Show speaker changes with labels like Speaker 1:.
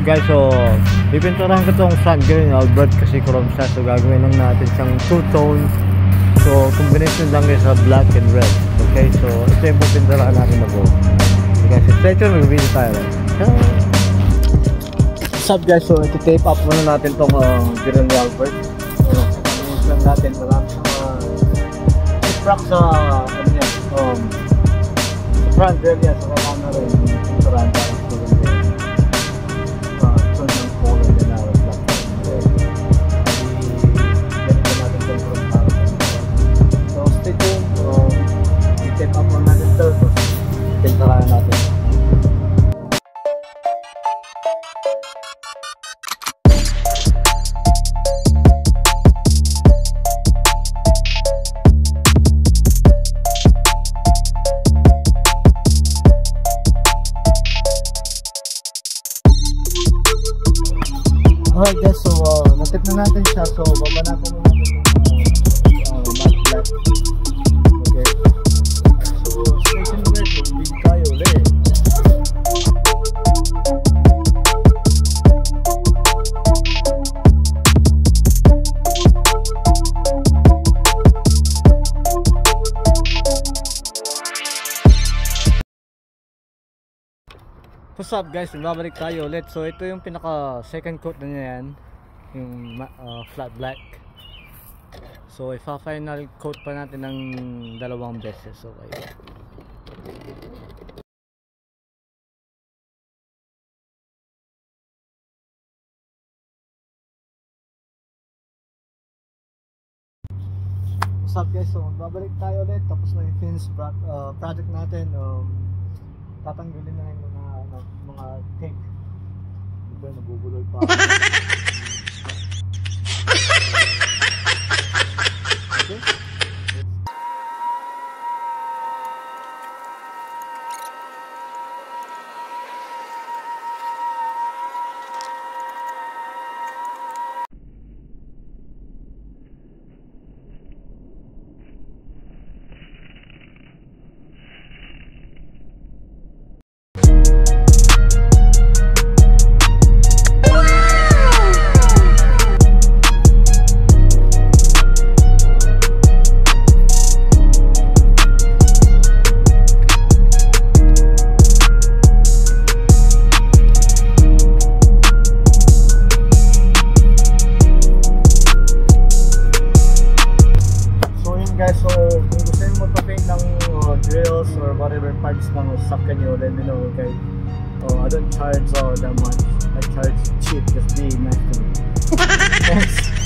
Speaker 1: Guys, so pipinturahan ko itong front grille ng Albert kasi chrome siya. So gagawin lang natin siyang two-tone. So combination lang guys sa black and red. Okay, so ito yung pipinturahan natin na buo. Okay, so stay tuned, mag-video tayo. What's up guys, so iti-tape up muna natin itong grille ni Albert. So use lang natin, marami siyang crack sa front grille niya. So kailangan na rin pinturahan tayo. Alright guys, so natip na natin siya. So baba natin muna itong matte black. Okay, so stay tuned guys, mag-video tayo ulit. What's up guys, magbabalik tayo ulit. So ito yung pinaka second coat na niya yan, yung flat black. So ipa-final coat pa natin ng dalawang beses. Okay, what's up guys, so magbabalik tayo ulit. Tapos na yung finish project natin. Tatanggalin na yung mga tape. Diba, nabubulol pa ako. Okay? So kung gusto nyo magpa-paint ng grills or whatever parts ng sakyan nyo, let me know, okay? I don't charge that much. I charge cheap, just be nice to me. Thanks.